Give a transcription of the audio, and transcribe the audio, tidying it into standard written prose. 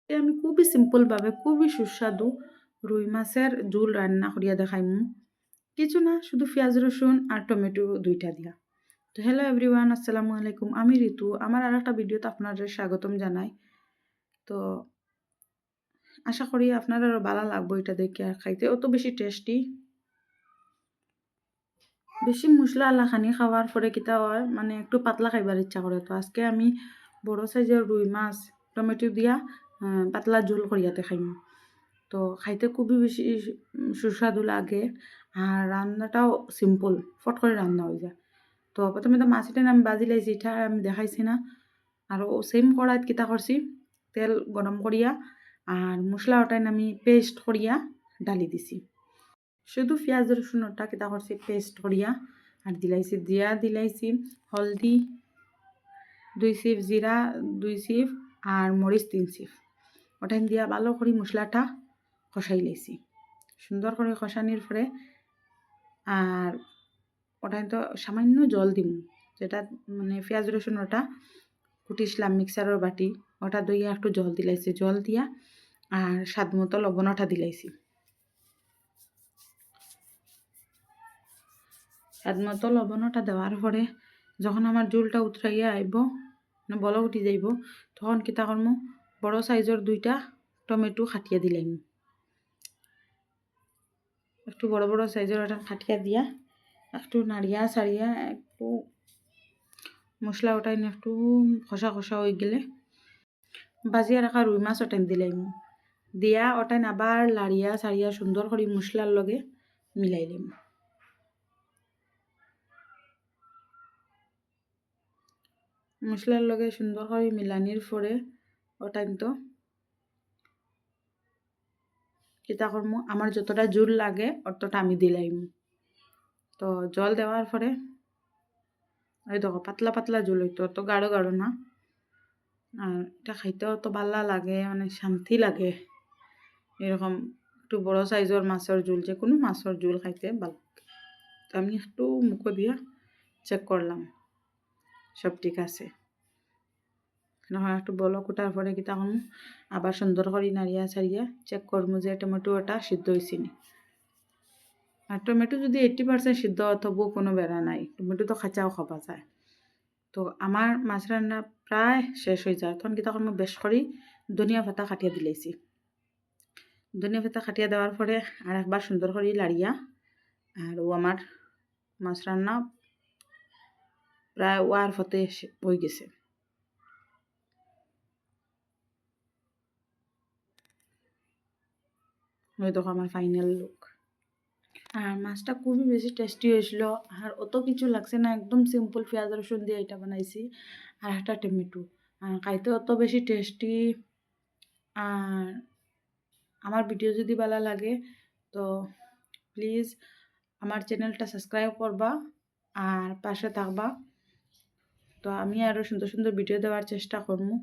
আমি খুবই সিম্পলভাবে খুবই সুস্বাদু রুই মাছের ঝোল রান্না করিয়া দেখাইমু। কিছু না, শুধু পেঁয়াজ রসুন আর টমেটো ২ টা দিয়া। তো হ্যালো এভরিওয়ান, আসসালামু আলাইকুম। আমি ঋতু। আমার আরেকটা ভিডিওতে আপনাদের স্বাগতম জানাই। তো আশা করি আপনাদেরও ভালো লাগবো এটা দেখে, আর খাইতে অত বেশি টেস্টি। বেশি মশলা আলা খানি খাওয়ার পরে কিতা হয়, মানে একটু পাতলা খাইবার ইচ্ছা করে। তো আজকে আমি বড় সাইজের রুই মাছ টমেটো দিয়া পাতলা ঝোল করিয়াতে খাইমু। তো খাইতে খুবই বেশি সুস্বাদু লাগে। আর রান্নাটাও সিম্পল, ফট করে রান্না হয়ে যায়। তো প্রথমে তো মাছটা আমি বাজি লাইছি, এটা আমি দেখাইছি না। আর ও সেম কড়াইত কিতা করছি, তেল গরম করিয়া আর মশলা ওটাই আমি পেস্ট করিয়া ডালি দিছি। শুধু পেঁয়াজ রসুনটা কিতা করছি পেস্ট করিয়া আর দিলাইছি হলদি ২ সিপ, জিরা ২ সিপ আর মরিচ ৩ সিপ। ওটাই দিয়া ভালো করে মশলাটা কষাই লাইছি। সুন্দর করে কষানির পরে আর ওটাই তো সামান্য জল দিম, যেটা মানে পেঁয়াজ রসুন ওটা কুটিসলাম মিক্সারের বাটি, ওটা দইয়া একটু জল দিলাইছি। জল দিয়া আর স্বাদ মতো লবণটা দিলাইছি। স্বাদ মতো লবণটা দেওয়ার পরে যখন আমার ঝোলটা উতরাইয়া আইব, মানে বলক উঠি যাইব, তখন কিতা করমু, বড় সাইজের ২টা টমেটো খাটিয়া দিলাইম। একটু বড় বড় সাইজের ওটা খাটিয়া দিয়া একটু নাড়িয়া সারিয়া একটু মশলা ওটাই একটু কষা কষা হয়ে গেলে বাজিয়া রাখা রুই মাছ ওটাই দিলাইম। দিয়া ওটাই আবার লাড়িয়া সারিয়া সুন্দর করে মশলার লগে মিলাইলাম। মশলার লগে সুন্দর করে মিলানির পরে ওটাই তো কিতা করমু, আমার যতটা ঝোল লাগে অতটা আমি দিলাইম। তো জল দেওয়ার পরে ওই দেখো পাতলা পাতলা ঝোল হইতো, অত গাঢ় গাঢ় না। আর এটা খাইতেও তো ভালো লাগে, মানে শান্তি লাগে। এরকম একটু বড় সাইজের মাছের ঝোল, যে কোনো মাছের ঝোল খাইতে ভালো লাগে। তো আমি একটু মুখো দিয়া চেক করলাম সব ঠিক আছে। নহয় একটু বলক ওঠার পরে কিতা করমু, আবার সুন্দর করে নাড়িয়া ছাড়িয়া চেক করমু যে টমেটোটা সিদ্ধ হয়েছে নি। আর টমেটো যদি 80% সিদ্ধ হয় তবুও কোনো বেড়া নাই, টমেটো তো খাঁচাও খাওয়া যায়। তো আমার মাছ রান্না প্রায় শেষ হয়ে যায়, তখন কিতা করমু, বেশ করে ধনিয়া পাতা কাটিয়া দিলাইছি। ধনিয়া পাতা কাটিয়া দেওয়ার পরে আর একবার সুন্দর করে লাড়িয়া আর ও আমার মাছ রান্না প্রায় ওয়ার ফতে হয়ে গেছে। ওই দেখো আমার ফাইনাল লুক। আর মাছটা খুবই বেশি টেস্টি হয়েছিল, আর অত কিছু লাগছে না, একদম সিম্পল পেঁয়াজ রসুন দিয়ে এটা বানাইছি আর একটা টমেটো। আর খাইতে অত বেশি টেস্টি। আর আমার ভিডিও যদি ভালো লাগে তো প্লিজ আমার চ্যানেলটা সাবস্ক্রাইব করবা আর পাশে থাকবা। তো আমি আরও সুন্দর সুন্দর ভিডিও দেওয়ার চেষ্টা করবো।